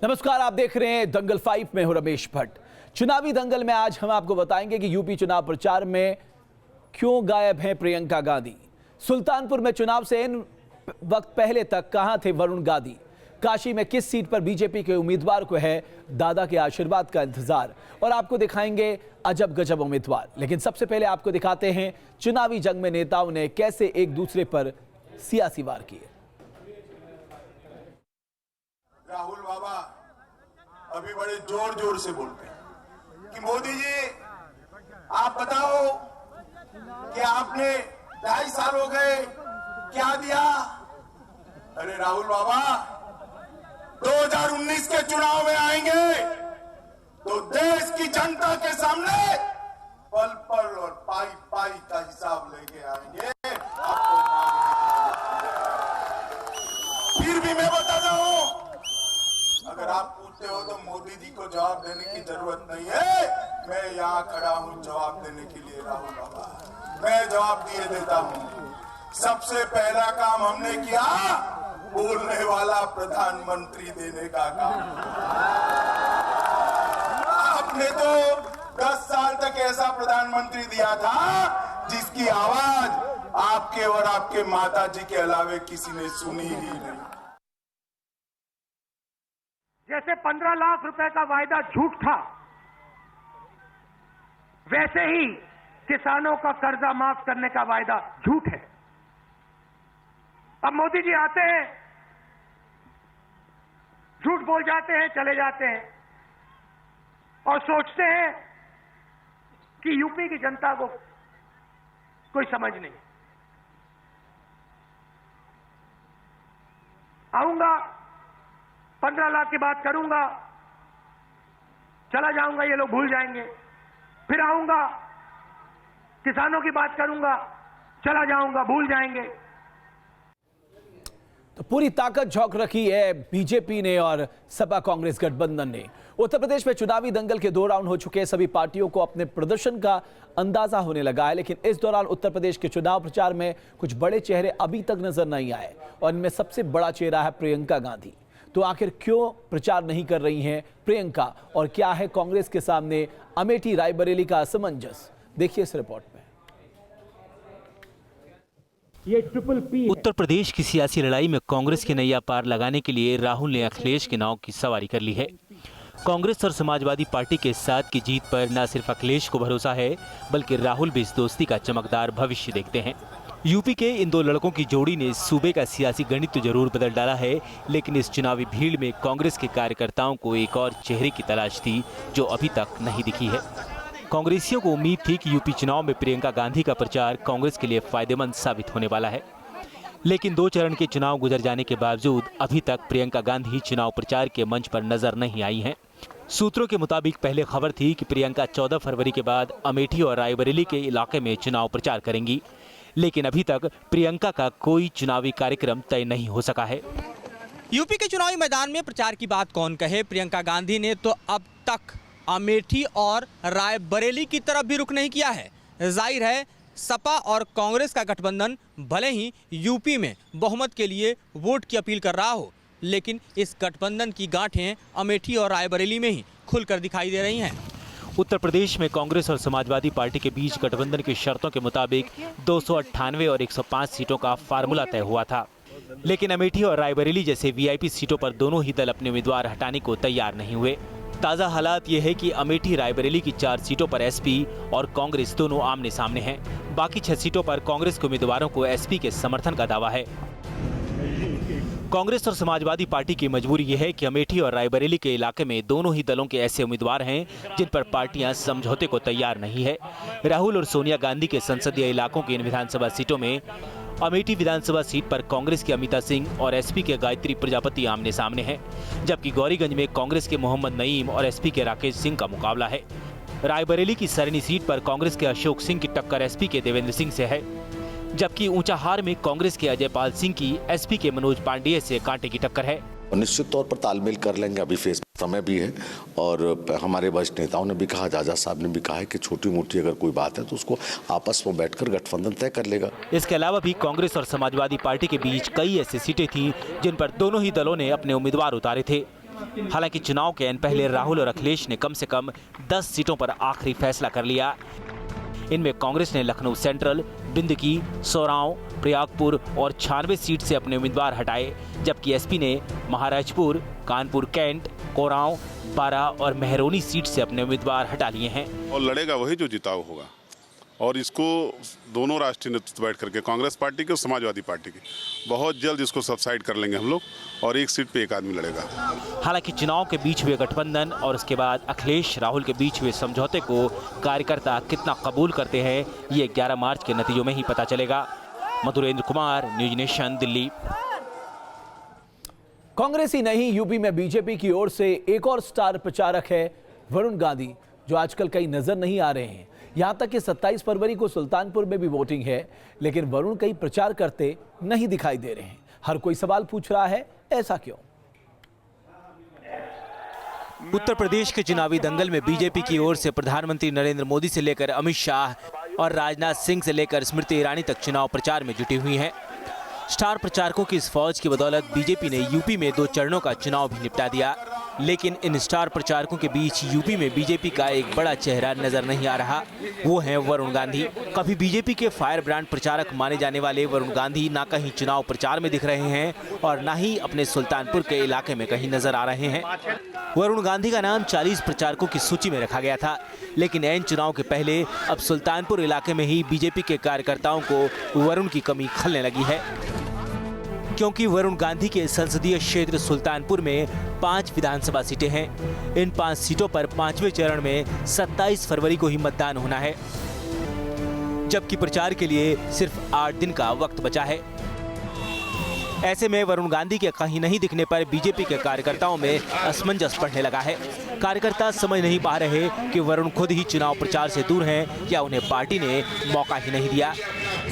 नमस्कार, आप देख रहे हैं दंगल 5 में हूं रमेश भट्ट। चुनावी दंगल में आज हम आपको बताएंगे कि यूपी चुनाव प्रचार में क्यों गायब हैं प्रियंका गांधी। सुल्तानपुर में चुनाव से इन वक्त पहले तक कहां थे वरुण गांधी। काशी में किस सीट पर बीजेपी के उम्मीदवार को है दादा के आशीर्वाद का इंतजार। और आपको दिखाएंगे अजब गजब उम्मीदवार। लेकिन सबसे पहले आपको दिखाते हैं चुनावी जंग में नेताओं ने कैसे एक दूसरे पर सियासी वार किए। राहुल बाबा अभी बड़े जोर जोर से बोलते हैं कि मोदी जी आप बताओ कि आपने 2.5 साल हो गए क्या दिया। अरे राहुल बाबा 2019 के चुनाव में आएंगे तो देश की जनता के सामने पल पल और पाई पाई का हिसाब लेके आएंगे। फिर भी मैं बताता हूं, अगर आप पूछते हो तो मोदी जी को जवाब देने की जरूरत नहीं है। मैं यहाँ खड़ा हूँ जवाब देने के लिए। राहुल बाबा मैं जवाब दिए देता हूँ। सबसे पहला काम हमने किया बोलने वाला प्रधानमंत्री देने का काम। आपने तो 10 साल तक ऐसा प्रधानमंत्री दिया था जिसकी आवाज आपके और आपके माता जी के अलावे किसी ने सुनी ही नहीं। जैसे 15 लाख रुपए का वायदा झूठ था, वैसे ही किसानों का कर्जा माफ करने का वायदा झूठ है। अब मोदी जी आते हैं, झूठ बोल जाते हैं, चले जाते हैं और सोचते हैं कि यूपी की जनता को कोई समझ नहीं। आऊंगा, 15 लाख की बात करूंगा, चला जाऊंगा, ये लोग भूल जाएंगे। फिर आऊंगा, किसानों की बात करूंगा, चला जाऊंगा, भूल जाएंगे। तो पूरी ताकत झोंक रखी है बीजेपी ने और सपा कांग्रेस गठबंधन ने। उत्तर प्रदेश में चुनावी दंगल के 2 राउंड हो चुके हैं। सभी पार्टियों को अपने प्रदर्शन का अंदाजा होने लगा है। लेकिन इस दौरान उत्तर प्रदेश के चुनाव प्रचार में कुछ बड़े चेहरे अभी तक नजर नहीं आए और इनमें सबसे बड़ा चेहरा है प्रियंका गांधी। तो आखिर क्यों प्रचार नहीं कर रही हैं प्रियंका और क्या है कांग्रेस के सामने अमेठी रायबरेली का असमंजस, देखिए इस रिपोर्ट में। ये ट्रिपल पी। उत्तर प्रदेश की सियासी लड़ाई में कांग्रेस की नैया पार लगाने के लिए राहुल ने अखिलेश के नाव की सवारी कर ली है। कांग्रेस और समाजवादी पार्टी के साथ की जीत पर न सिर्फ अखिलेश को भरोसा है, बल्कि राहुल भी इस दोस्ती का चमकदार भविष्य देखते हैं। यूपी के इन 2 लड़कों की जोड़ी ने सूबे का सियासी गणित तो जरूर बदल डाला है, लेकिन इस चुनावी भीड़ में कांग्रेस के कार्यकर्ताओं को एक और चेहरे की तलाश थी जो अभी तक नहीं दिखी है। कांग्रेसियों को उम्मीद थी कि यूपी चुनाव में प्रियंका गांधी का प्रचार कांग्रेस के लिए फायदेमंद साबित होने वाला है, लेकिन 2 चरण के चुनाव गुजर जाने के बावजूद अभी तक प्रियंका गांधी चुनाव प्रचार के मंच पर नजर नहीं आई हैं। सूत्रों के मुताबिक पहले खबर थी कि प्रियंका 14 फरवरी के बाद अमेठी और रायबरेली के इलाके में चुनाव प्रचार करेंगी, लेकिन अभी तक प्रियंका का कोई चुनावी कार्यक्रम तय नहीं हो सका है। यूपी के चुनावी मैदान में प्रचार की बात कौन कहे, प्रियंका गांधी ने तो अब तक अमेठी और रायबरेली की तरफ भी रुख नहीं किया है। जाहिर है सपा और कांग्रेस का गठबंधन भले ही यूपी में बहुमत के लिए वोट की अपील कर रहा हो, लेकिन इस गठबंधन की गांठें अमेठी और रायबरेली में ही खुलकर दिखाई दे रही हैं। उत्तर प्रदेश में कांग्रेस और समाजवादी पार्टी के बीच गठबंधन की शर्तों के मुताबिक 298 और 105 सीटों का फार्मूला तय हुआ था, लेकिन अमेठी और रायबरेली जैसे वीआईपी सीटों पर दोनों ही दल अपने उम्मीदवार हटाने को तैयार नहीं हुए। ताज़ा हालात ये है कि अमेठी रायबरेली की 4 सीटों पर एसपी और कांग्रेस दोनों आमने सामने हैं। बाकी 6 सीटों पर कांग्रेस के उम्मीदवारों को एसपी के समर्थन का दावा है। कांग्रेस और समाजवादी पार्टी की मजबूरी यह है कि अमेठी और रायबरेली के इलाके में दोनों ही दलों के ऐसे उम्मीदवार हैं जिन पर पार्टियां समझौते को तैयार नहीं है। राहुल और सोनिया गांधी के संसदीय इलाकों की इन विधानसभा सीटों में अमेठी विधानसभा सीट पर कांग्रेस के अमिता सिंह और एसपी के गायत्री प्रजापति आमने सामने हैं, जबकि गौरीगंज में कांग्रेस के मोहम्मद नईम और एसपी के राकेश सिंह का मुकाबला है। रायबरेली की सरनी सीट पर कांग्रेस के अशोक सिंह की टक्कर एसपी के देवेंद्र सिंह से है, जबकि ऊंचाहार में कांग्रेस के अजय पाल सिंह की एसपी के मनोज पांडेय से कांटे की टक्कर है। निश्चित तौर पर तालमेल कर लेंगे, अभी फेस समय भी है और हमारे वरिष्ठ नेताओं ने भी कहा, जाजा साहब ने भी कहा है कि छोटी मोटी अगर कोई बात है तो उसको आपस में बैठकर गठबंधन तय कर लेगा। इसके अलावा भी कांग्रेस और समाजवादी पार्टी के बीच कई ऐसी सीटें थीं जिन पर दोनों ही दलों ने अपने उम्मीदवार उतारे थे, हालांकि चुनाव के ऐन पहले राहुल और अखिलेश ने कम से कम 10 सीटों पर आखिरी फैसला कर लिया। इनमें कांग्रेस ने लखनऊ सेंट्रल, बिंदकी, सोरांव, प्रयागपुर और 96 सीट से अपने उम्मीदवार हटाए, जबकि एसपी ने महाराजपुर, कानपुर कैंट, कोरांव, बारा और मेहरौनी सीट से अपने उम्मीदवार हटा लिए हैं। और लड़ेगा वही जो जिताऊ होगा, और इसको दोनों राष्ट्रीय नेतृत्व बैठ करके, कांग्रेस पार्टी के और समाजवादी पार्टी के, बहुत जल्द इसको सबसाइड कर लेंगे हम लोग, और एक सीट पे एक आदमी लड़ेगा। हालांकि चुनाव के बीच हुए गठबंधन और उसके बाद अखिलेश राहुल के बीच हुए समझौते को कार्यकर्ता कितना कबूल करते हैं, ये 11 मार्च के नतीजों में ही पता चलेगा। Madhurendra Kumar, news nation, Delhi. Congress ही नहीं, यूपी में बीजेपी की ओर से एक और स्टार प्रचारक है वरुण गांधी, जो आजकल कहीं नजर नहीं आ रहे हैं। यहां तक कि 27 फरवरी को सुल्तानपुर में भी वोटिंग है, लेकिन वरुण कहीं प्रचार करते नहीं दिखाई दे रहे हैं। हर कोई सवाल पूछ रहा है, ऐसा क्यों? उत्तर प्रदेश के चुनावी दंगल में बीजेपी की ओर से प्रधानमंत्री नरेंद्र मोदी से लेकर अमित शाह और राजनाथ सिंह से लेकर स्मृति ईरानी तक चुनाव प्रचार में जुटी हुई हैं। स्टार प्रचारकों की इस फौज की बदौलत बीजेपी ने यूपी में 2 चरणों का चुनाव भी निपटा दिया, लेकिन इन स्टार प्रचारकों के बीच यूपी में बीजेपी का एक बड़ा चेहरा नजर नहीं आ रहा। वो है वरुण गांधी। कभी बीजेपी के फायर ब्रांड प्रचारक माने जाने वाले वरुण गांधी ना कहीं चुनाव प्रचार में दिख रहे हैं और ना ही अपने सुल्तानपुर के इलाके में कहीं नजर आ रहे हैं। वरुण गांधी का नाम 40 प्रचारकों की सूची में रखा गया था, लेकिन ऐन चुनाव के पहले अब सुल्तानपुर इलाके में ही बीजेपी के कार्यकर्ताओं को वरुण की कमी खलने लगी है, क्योंकि वरुण गांधी के संसदीय क्षेत्र सुल्तानपुर में 5 विधानसभा सीटें हैं। इन 5 सीटों पर 5वें चरण में 27 फरवरी को ही मतदान होना है, जबकि प्रचार के लिए सिर्फ 8 दिन का वक्त बचा है। ऐसे में वरुण गांधी के कहीं नहीं दिखने पर बीजेपी के कार्यकर्ताओं में असमंजस बढ़ने लगा है। कार्यकर्ता समझ नहीं पा रहे कि वरुण खुद ही चुनाव प्रचार से दूर हैं या उन्हें पार्टी ने मौका ही नहीं दिया।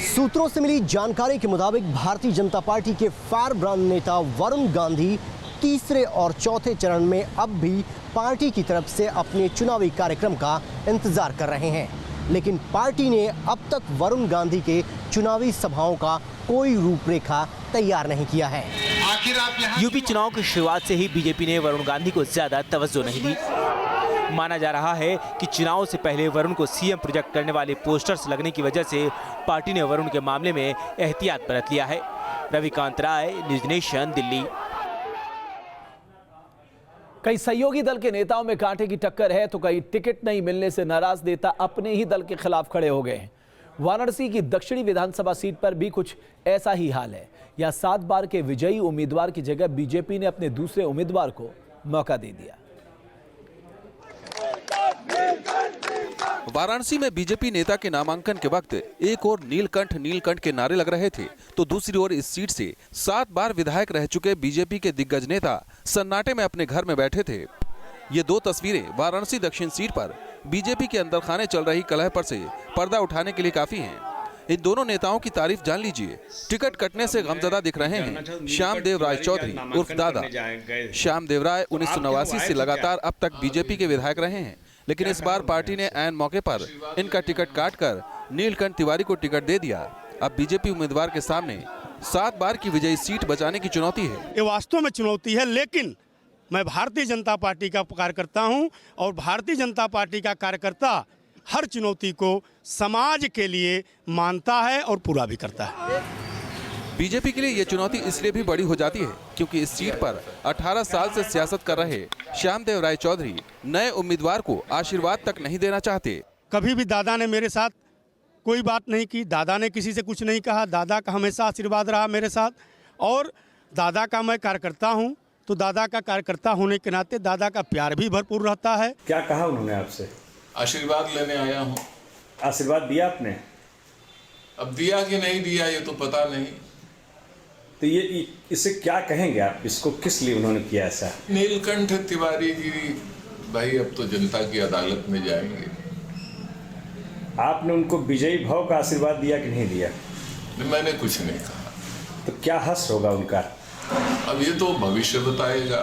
सूत्रों से मिली जानकारी के मुताबिक भारतीय जनता पार्टी के फायर ब्रांड नेता वरुण गांधी तीसरे और चौथे चरण में अब भी पार्टी की तरफ से अपने चुनावी कार्यक्रम का इंतजार कर रहे हैं, लेकिन पार्टी ने अब तक वरुण गांधी के चुनावी सभाओं का कोई रूपरेखा तैयार नहीं किया है। यूपी चुनाव की शुरुआत से ही बीजेपी ने वरुण गांधी को ज्यादा तवज्जो नहीं दी। माना जा रहा है कि चुनाव से पहले वरुण को सीएम प्रोजेक्ट करने वाले पोस्टर्स लगने की वजह से पार्टी ने वरुण के मामले में एहतियात बरत लिया है। रविकांत राय, न्यूज नेशन, दिल्ली। कई सहयोगी दल के नेताओं में कांटे की टक्कर है, तो कई टिकट नहीं मिलने से नाराज नेता अपने ही दल के खिलाफ खड़े हो गए हैं। वाराणसी की दक्षिणी विधानसभा सीट पर भी कुछ ऐसा ही हाल है। यह 7 बार के विजयी उम्मीदवार की जगह बीजेपी ने अपने दूसरे उम्मीदवार को मौका दे दिया। वाराणसी में बीजेपी नेता के नामांकन के वक्त एक ओर नीलकंठ के नारे लग रहे थे, तो दूसरी ओर इस सीट से 7 बार विधायक रह चुके बीजेपी के दिग्गज नेता सन्नाटे में अपने घर में बैठे थे। ये 2 तस्वीरें वाराणसी दक्षिण सीट पर बीजेपी के अंदर खाने चल रही कलह पर से पर्दा उठाने के लिए काफी हैं। इन दोनों नेताओं की तारीफ जान लीजिए। टिकट कटने से गमजदा दिख रहे हैं श्यामदेव राय चौधरी उर्फ दादा। श्यामदेव राय 1989 से लगातार अब तक बीजेपी के विधायक रहे हैं, लेकिन इस बार पार्टी ने ऐन मौके पर इनका टिकट काटकर नीलकंठ तिवारी को टिकट दे दिया। अब बीजेपी उम्मीदवार के सामने 7 बार की विजयी सीट बचाने की चुनौती है। ये वास्तव में चुनौती है, लेकिन मैं भारतीय जनता पार्टी का कार्यकर्ता हूं और भारतीय जनता पार्टी का कार्यकर्ता हर चुनौती को समाज के लिए मानता है और पूरा भी करता है। बीजेपी के लिए ये चुनौती इसलिए भी बड़ी हो जाती है क्योंकि इस सीट पर 18 साल से सियासत कर रहे श्यामदेव राय चौधरी नए उम्मीदवार को आशीर्वाद तक नहीं देना चाहते। कभी भी दादा ने मेरे साथ कोई बात नहीं की, दादा ने किसी से कुछ नहीं कहा। दादा का हमेशा आशीर्वाद रहा मेरे साथ, और दादा का मैं कार्यकर्ता हूँ, तो दादा का कार्यकर्ता होने के नाते दादा का प्यार भी भरपूर रहता है। क्या कहा उन्होंने आपसे? आशीर्वाद लेने आया हूँ। आशीर्वाद दिया आपने? अब दिया कि नहीं दिया ये तो पता नहीं। तो ये इसे क्या कहेंगे आप? इसको किस लिए उन्होंने किया ऐसा? नीलकंठ तिवारी की भाई अब तो जनता की अदालत में जाएंगे। आपने उनको विजयी भाव का आशीर्वाद दिया कि नहीं दिया? मैंने कुछ नहीं कहा। तो क्या हश्र होगा उनका? अब ये तो भविष्य बताएगा।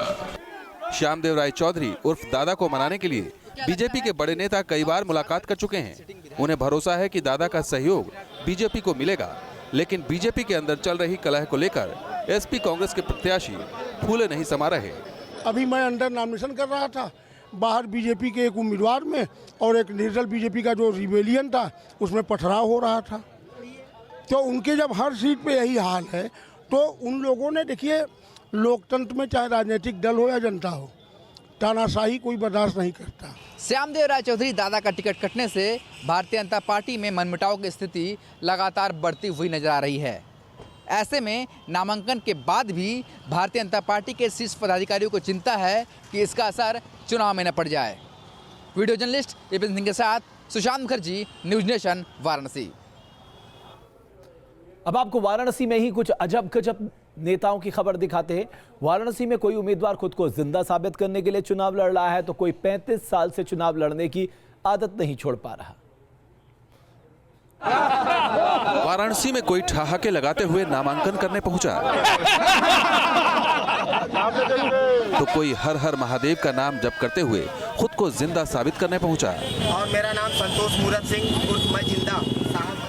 श्यामदेव राय चौधरी उर्फ दादा को मनाने के लिए बीजेपी के बड़े नेता कई बार मुलाकात कर चुके हैं। उन्हें भरोसा है कि दादा का सहयोग बीजेपी को मिलेगा, लेकिन बीजेपी के अंदर चल रही कलह को लेकर एसपी कांग्रेस के प्रत्याशी फूले नहीं समा रहे। अभी मैं अंडर नॉमिनेशन कर रहा था, बाहर बीजेपी के एक उम्मीदवार में और एक निर्दल बीजेपी का जो रिबेलियन था उसमें पथराव हो रहा था। तो उनके जब हर सीट पे यही हाल है तो उन लोगों ने, देखिए लोकतंत्र में चाहे राजनीतिक दल हो या जनता हो, तानाशाही कोई बर्दाश्त नहीं करता। श्यामदेव राय चौधरी दादा का टिकट कटने से भारतीय जनता पार्टी में मनमुटाव की स्थिति लगातार बढ़ती हुई नजर आ रही है। ऐसे में नामांकन के बाद भी भारतीय जनता पार्टी के शीर्ष पदाधिकारियों को चिंता है कि इसका असर चुनाव में न पड़ जाए। वीडियो जर्नलिस्ट विपिन सिंह के साथ सुशांत मुखर्जी, न्यूज नेशन, वाराणसी। अब आपको वाराणसी में ही कुछ अजब गजब नेताओं की खबर दिखाते हैं। वाराणसी में कोई उम्मीदवार खुद को जिंदा साबित करने के लिए चुनाव लड़ रहा है तो कोई 35 साल से चुनाव लड़ने की आदत नहीं छोड़ पा रहा। वाराणसी में कोई ठहाके लगाते हुए नामांकन करने पहुंचा तो कोई हर हर महादेव का नाम जप करते हुए खुद को जिंदा साबित करने पहुंचा। और मेरा नाम संतोष मूरत सिंह उर्फ मैं जिंदा।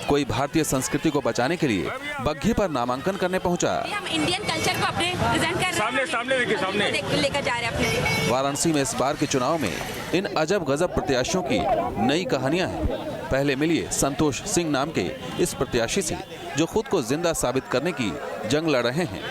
कोई भारतीय संस्कृति को बचाने के लिए बग्घी पर नामांकन करने पहुंचा। हम इंडियन कल्चर को अपने प्रेजेंट कर रहे हैं। सामने देखिए, सामने लेकर जा रहे हैं अपने। वाराणसी में इस बार के चुनाव में इन अजब गजब प्रत्याशियों की नई कहानियां हैं। पहले मिलिए संतोष सिंह नाम के इस प्रत्याशी से जो खुद को जिंदा साबित करने की जंग लड़ रहे हैं।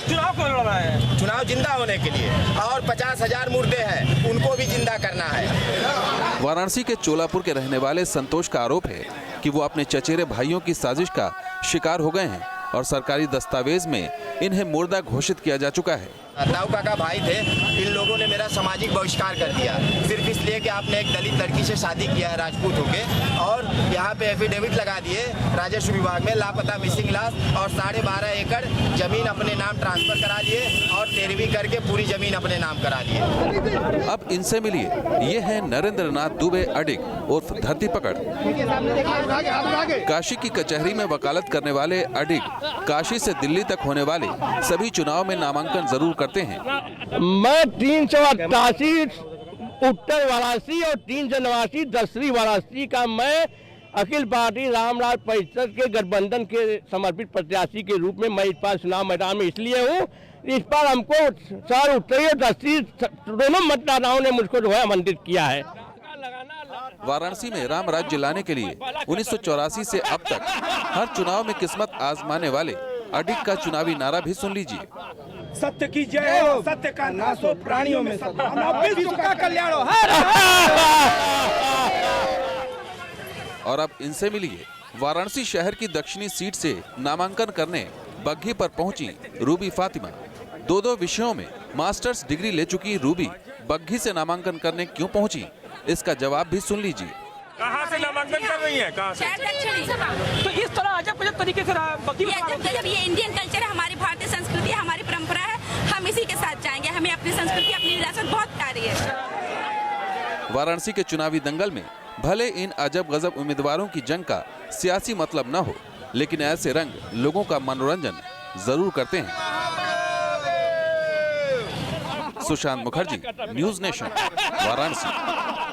चुनाव कौन लड़ रहा है? चुनाव जिंदा होने के लिए, और 50,000 मुर्दे हैं उनको भी जिंदा करना है। वाराणसी के चोलापुर के रहने वाले संतोष का आरोप है कि वो अपने चचेरे भाइयों की साजिश का शिकार हो गए हैं और सरकारी दस्तावेज में इन्हें मुर्दा घोषित किया जा चुका है। ताऊ काका भाई थे, इन लोगों ने मेरा सामाजिक बहिष्कार कर दिया सिर्फ इसलिए कि आपने एक दलित लड़की से शादी किया है राजपूत होके, और यहाँ पे एफिडेविट लगा दिए राजस्व विभाग में लापता मिसिंग लाश, और 12.5 एकड़ जमीन अपने नाम ट्रांसफर करा लिए और 13वीं करके पूरी जमीन अपने नाम करा दिए। अब इनसे मिलिए, ये है नरेंद्र नाथ दुबे अडिग उर्फ धरती पकड़। काशी की कचहरी में वकालत करने वाले अडिग काशी से दिल्ली तक होने वाले सभी चुनाव में नामांकन जरूर करते हैं। मैं 388 उत्तर वाराणसी और 389 दक्षिणी वाराणसी का मैं अखिल भारतीय रामराज परिषद के गठबंधन के समर्पित प्रत्याशी के रूप में मैं इस बार चुनाव मैदान में इसलिए हूँ, इस बार हमको शहर उत्तरी और दक्षिणी दोनों मतदाताओं ने मुझको जो है आमंत्रित किया है। वाराणसी में राम राज्य लाने के लिए 1984 से अब तक हर चुनाव में किस्मत आजमाने वाले अडिग का चुनावी नारा भी सुन लीजिए। सत्य की जय हो, सत्य का नाश हो, प्राणियों में विश्व का कल्याण हो। और अब इनसे मिलिए, वाराणसी शहर की दक्षिणी सीट से नामांकन करने बग्घी पर पहुंची रूबी फातिमा। 2 विषयों में मास्टर्स डिग्री ले चुकी रूबी बग्घी से नामांकन करने क्यों पहुंची, इसका जवाब भी सुन लीजिए। कहाँ से नामांकन कर रही है? कहाँ से? तो इस तरह अजब तरीके से ये इंडियन कल्चर है, हमारी भारतीय संस्कृति है, हमारी परंपरा है, हम इसी के साथ जाएंगे। हमें अपनी संस्कृति, अपनी विरासत बहुत प्यारी है। वाराणसी के चुनावी दंगल में भले इन अजब गजब उम्मीदवारों की जंग का सियासी मतलब न हो, लेकिन ऐसे रंग लोगों का मनोरंजन जरूर करते हैं। Sushant Mukherjee, news nation, Varanasi.